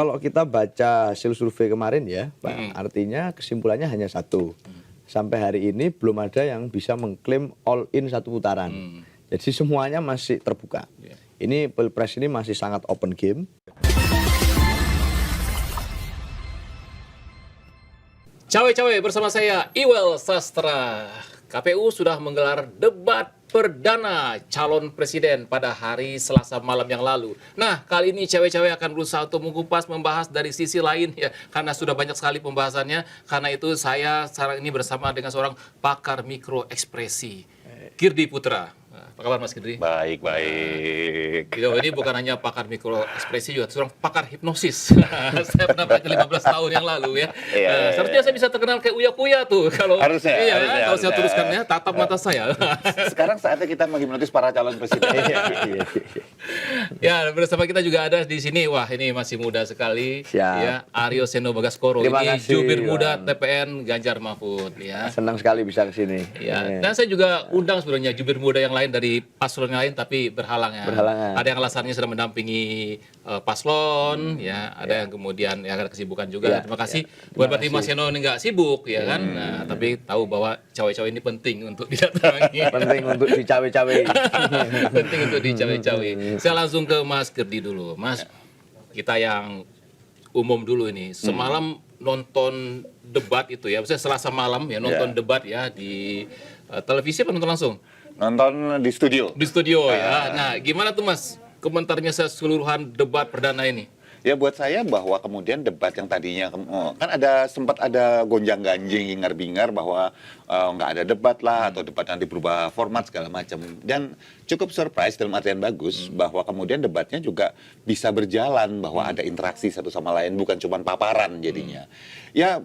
Kalau kita baca hasil survei kemarin ya, Pak, artinya kesimpulannya hanya satu. Sampai hari ini belum ada yang bisa mengklaim all in satu putaran. Jadi semuanya masih terbuka. Ini Pilpres ini masih sangat open game. Cawe-cawe bersama saya Iwel Sastra. KPU sudah menggelar debat perdana calon presiden pada hari Selasa malam yang lalu. Nah, kali ini cawe-cawe akan berusaha untuk mengupas, membahas dari sisi lain ya, karena sudah banyak sekali pembahasannya. Karena itu saya sekarang ini bersama dengan seorang pakar mikro ekspresi, Girdi Putra. Apa kabar Mas Girdi? Baik. Ini bukan hanya pakar mikro ekspresi, juga seorang pakar hipnosis. Saya pernah baca 15 tahun yang lalu ya. Seharusnya saya bisa terkenal kayak Uya-Kuya tuh kalau harusnya. Kalau saya teruskan ya, tatap mata saya. Sekarang saatnya kita menghipnotis para calon presiden. Ya, bersama kita juga ada di sini. Wah, ini masih muda sekali. Siap. Ya, Aryo Seno Bagaskoro. Terima Ini kasih, jubir muda Bang. TPN Ganjar Mahfud ya. Senang sekali bisa ke sini. Ya, dan saya juga undang sebenarnya jubir muda yang lain dari paslon yang lain tapi berhalang ya. Berhalangan. Ada yang alasannya sedang mendampingi paslon, ya. Ada yang kemudian ya ada kesibukan juga. Ya, Terima kasih. ya. Buat Terima berarti kasih. Mas Seno ini nggak sibuk ya kan. Nah, tapi tahu bahwa cawe-cawe ini penting untuk didatangi. Penting untuk dicawe-cawe. Penting untuk dicawe-cawe. Saya langsung ke Mas Girdi dulu. Mas, kita yang umum dulu ini. Semalam nonton debat itu ya, maksudnya Selasa malam ya nonton debat ya di televisi apa nonton langsung? Nonton di studio. Di studio ya. Nah, gimana tuh Mas komentarnya keseluruhan debat perdana ini? Ya buat saya bahwa kemudian debat yang tadinya kan sempat ada gonjang-ganjing, hingar-bingar bahwa nggak ada debat lah atau debat nanti berubah format segala macam. Dan cukup surprise dalam artian bagus bahwa kemudian debatnya juga bisa berjalan, bahwa ada interaksi satu sama lain, bukan cuma paparan jadinya. Ya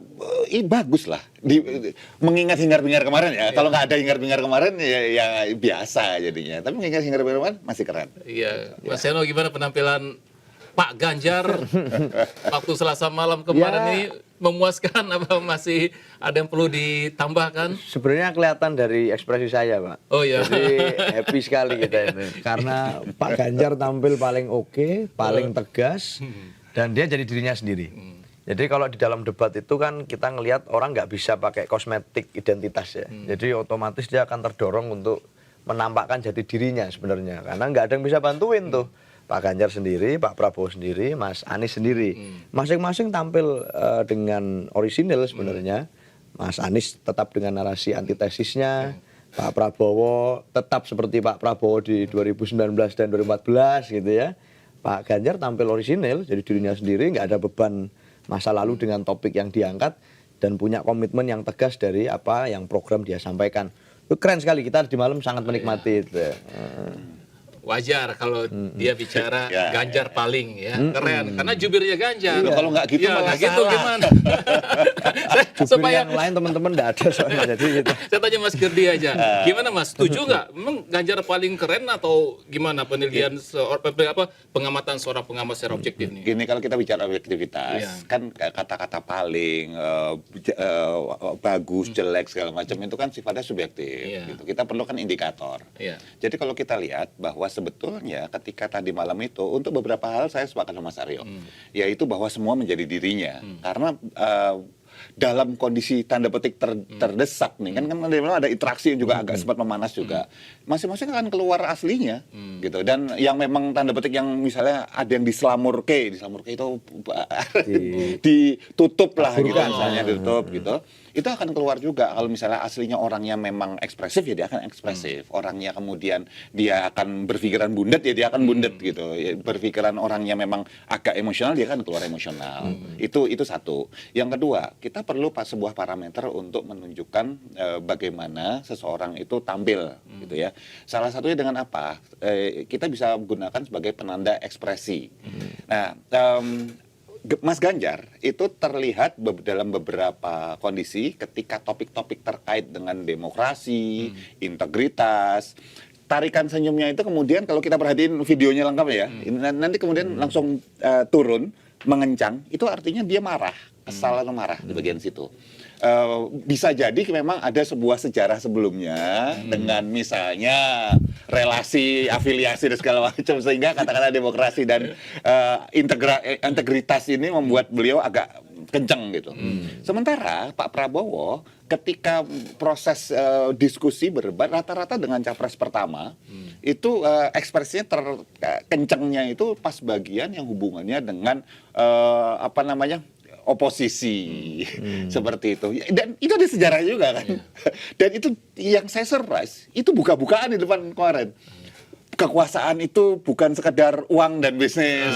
bagus lah. Mengingat hingar-bingar kemarin ya. Kalau nggak ada hingar-bingar kemarin ya biasa jadinya. Tapi mengingat hingar-bingar kemarin masih keren. Iya. Mas Seno, gimana penampilan Pak Ganjar waktu Selasa malam kemarin ini, memuaskan apa masih ada yang perlu ditambahkan? Sebenarnya kelihatan dari ekspresi saya, Pak. Oh iya. Jadi happy sekali kita ini. Karena Pak Ganjar tampil paling oke, paling tegas, dan dia jadi dirinya sendiri. Jadi kalau di dalam debat itu kan kita ngelihat orang nggak bisa pakai kosmetik identitas ya. Jadi otomatis dia akan terdorong untuk menampakkan jati dirinya sebenarnya. Karena nggak ada yang bisa bantuin tuh. Pak Ganjar sendiri, Pak Prabowo sendiri, Mas Anies sendiri. Masing-masing tampil dengan orisinil sebenarnya. Mas Anies tetap dengan narasi antitesisnya. Pak Prabowo tetap seperti Pak Prabowo di 2019 dan 2014 gitu ya. Pak Ganjar tampil orisinil, jadi dirinya sendiri, nggak ada beban masa lalu dengan topik yang diangkat. Dan punya komitmen yang tegas dari apa yang program dia sampaikan. Itu keren sekali, kita di malam sangat menikmati itu. Wajar kalau dia bicara Ganjar paling ya, keren karena jubirnya Ganjar. Kalau nggak gitu malah nggak gitu salah. gimana? Jubir yang lain teman-teman nggak ada soalnya. Jadi gitu. Saya tanya Mas Girdi aja, gimana Mas? Setuju nggak? Memang Ganjar paling keren atau gimana penilaian pengamatan seorang pengamat secara objektif nih? Gini, kalau kita bicara objektivitas, kan kata-kata paling bagus, jelek segala macam itu kan sifatnya subjektif. Gitu. Kita perlu kan indikator. Jadi kalau kita lihat bahwa sebetulnya ketika tadi malam itu untuk beberapa hal saya sepakat sama Mas Aryo, yaitu bahwa semua menjadi dirinya karena dalam kondisi tanda petik terdesak nih kan ada interaksi yang juga agak sempat memanas juga, masing-masing akan keluar aslinya gitu. Dan yang memang tanda petik yang misalnya ada yang diselamurke itu ditutup lah gitu, misalnya ditutup gitu, itu akan keluar juga. Kalau misalnya aslinya orangnya memang ekspresif ya dia akan ekspresif, orangnya kemudian dia akan berpikiran bundet ya dia akan bundet gitu ya, berpikiran orangnya memang agak emosional dia akan keluar emosional. Itu satu. Yang kedua, kita perlu sebuah parameter untuk menunjukkan bagaimana seseorang itu tampil gitu ya. Salah satunya dengan apa? Kita bisa gunakan sebagai penanda ekspresi. Nah, Mas Ganjar itu terlihat dalam beberapa kondisi ketika topik-topik terkait dengan demokrasi, integritas, tarikan senyumnya itu kemudian kalau kita perhatiin videonya lengkap ya, nanti kemudian langsung turun, mengencang, itu artinya dia marah, kesal atau marah di bagian situ. bisa jadi memang ada sebuah sejarah sebelumnya dengan misalnya relasi afiliasi dan segala macam sehingga katakanlah demokrasi dan integritas ini membuat beliau agak kenceng gitu. Sementara Pak Prabowo ketika proses diskusi berdebat rata-rata dengan capres pertama itu ekspresinya terkencengnya itu pas bagian yang hubungannya dengan oposisi seperti itu. Dan itu ada sejarah juga kan. Dan itu yang saya surprise, itu buka-bukaan di depan kemarin. Kekuasaan itu bukan sekedar uang dan bisnis.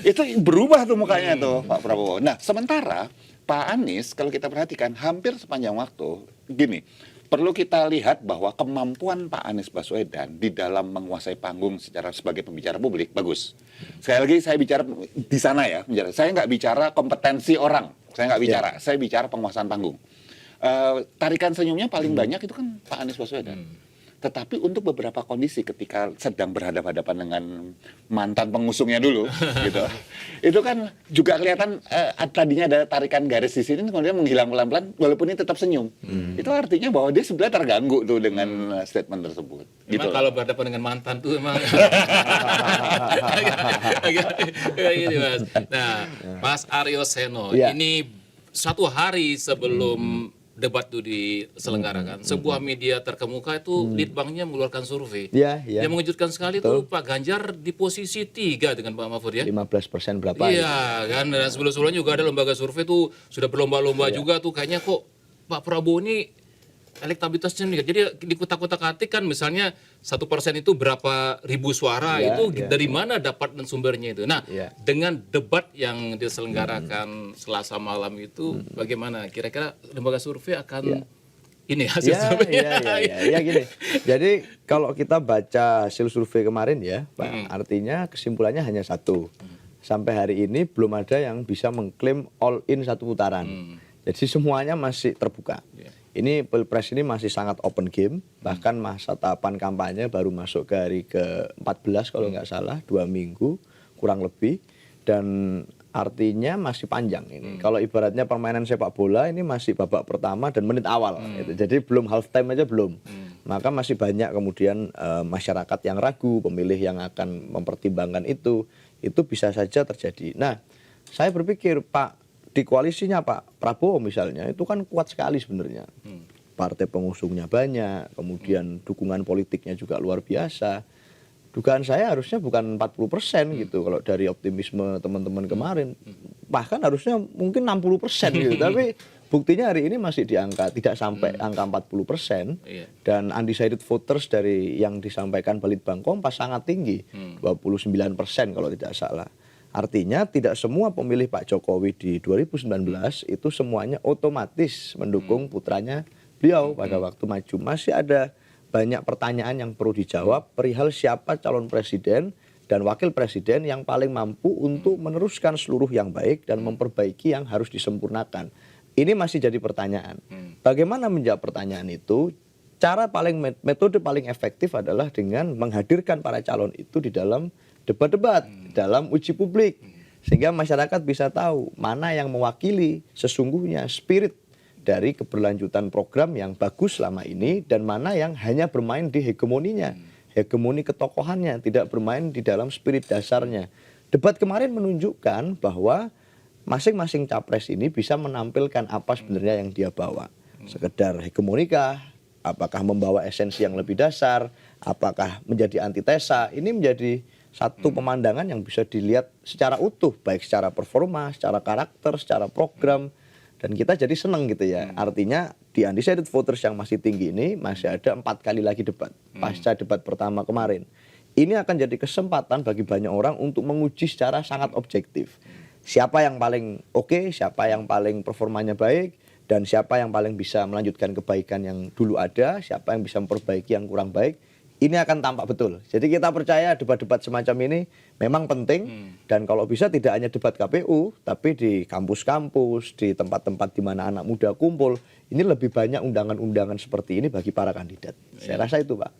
Itu berubah tuh mukanya tuh Pak Prabowo. Nah, sementara Pak Anies kalau kita perhatikan hampir sepanjang waktu gini, perlu kita lihat bahwa kemampuan Pak Anies Baswedan di dalam menguasai panggung sebagai pembicara publik bagus. Sekali lagi saya bicara di sana ya, saya nggak bicara kompetensi orang, saya nggak bicara, saya bicara penguasaan panggung. Tarikan senyumnya paling banyak itu kan Pak Anies Baswedan. Tetapi untuk beberapa kondisi ketika sedang berhadapan-hadapan dengan mantan pengusungnya dulu, gitu, itu kan juga kelihatan tadinya ada tarikan garis di sini, kemudian menghilang pelan-pelan, walaupun ini tetap senyum. Itu artinya bahwa dia sebenarnya terganggu tuh dengan statement tersebut. Memang Gitu. kalau berhadapan dengan mantan tuh emang agak gini Mas. Nah, Mas Aryo Seno, ini satu hari sebelum debat itu diselenggarakan, sebuah media terkemuka itu litbangnya mengeluarkan survei. Yang mengejutkan sekali tuh Pak Ganjar di posisi 3 dengan Pak Mahfud ya. 15% berapa? Iya kan, dan sebelum-sebelumnya juga ada lembaga survei tuh sudah berlomba-lomba juga tuh kayaknya kok Pak Prabowo ini elektabilitasnya meningkat. Jadi di kutak-kutak-atik kan misalnya 1% itu berapa ribu suara itu dari mana dapat dan sumbernya itu. Nah, dengan debat yang diselenggarakan Selasa malam itu bagaimana? Kira-kira lembaga survei akan ini hasil surveinya? Ya gini. Jadi kalau kita baca hasil survei kemarin ya, Pak, artinya kesimpulannya hanya satu. Sampai hari ini belum ada yang bisa mengklaim all in satu putaran. Jadi semuanya masih terbuka. Ini Pilpres ini masih sangat open game, bahkan masa tahapan kampanye baru masuk ke hari ke-14 kalau nggak salah, 2 minggu kurang lebih, dan artinya masih panjang ini. Kalau ibaratnya permainan sepak bola ini masih babak pertama dan menit awal, gitu. Jadi belum half time aja belum. Maka masih banyak kemudian masyarakat yang ragu, pemilih yang akan mempertimbangkan itu bisa saja terjadi. Nah, saya berpikir Pak, di koalisinya Pak Prabowo misalnya itu kan kuat sekali sebenarnya. Partai pengusungnya banyak, kemudian dukungan politiknya juga luar biasa. Dugaan saya harusnya bukan 40% gitu kalau dari optimisme teman-teman kemarin. Bahkan harusnya mungkin 60% gitu. Tapi buktinya hari ini masih di angka tidak sampai angka 40%. Dan undecided voters dari yang disampaikan Balitbang Kompas sangat tinggi, 29% kalau tidak salah. Artinya tidak semua pemilih Pak Jokowi di 2019 itu semuanya otomatis mendukung putranya beliau pada waktu maju. Masih ada banyak pertanyaan yang perlu dijawab perihal siapa calon presiden dan wakil presiden yang paling mampu untuk meneruskan seluruh yang baik dan memperbaiki yang harus disempurnakan. Ini masih jadi pertanyaan. Bagaimana menjawab pertanyaan itu? Metode paling efektif adalah dengan menghadirkan para calon itu di dalam debat-debat, dalam uji publik, sehingga masyarakat bisa tahu mana yang mewakili sesungguhnya spirit dari keberlanjutan program yang bagus selama ini dan mana yang hanya bermain di hegemoninya, hegemoni ketokohannya, tidak bermain di dalam spirit dasarnya. Debat kemarin menunjukkan bahwa masing-masing capres ini bisa menampilkan apa sebenarnya yang dia bawa. Sekedar hegemonikah, apakah membawa esensi yang lebih dasar, apakah menjadi antitesa, ini menjadi satu pemandangan yang bisa dilihat secara utuh, baik secara performa, secara karakter, secara program, dan kita jadi senang gitu ya. Artinya di undecided voters yang masih tinggi ini masih ada 4 kali lagi debat, pasca debat pertama kemarin. Ini akan jadi kesempatan bagi banyak orang untuk menguji secara sangat objektif. Siapa yang paling oke, siapa yang paling performanya baik, dan siapa yang paling bisa melanjutkan kebaikan yang dulu ada, siapa yang bisa memperbaiki yang kurang baik. Ini akan tampak betul. Jadi kita percaya debat-debat semacam ini memang penting. Dan kalau bisa tidak hanya debat KPU, tapi di kampus-kampus, di tempat-tempat di mana anak muda kumpul, ini lebih banyak undangan-undangan seperti ini bagi para kandidat. Saya rasa itu Pak.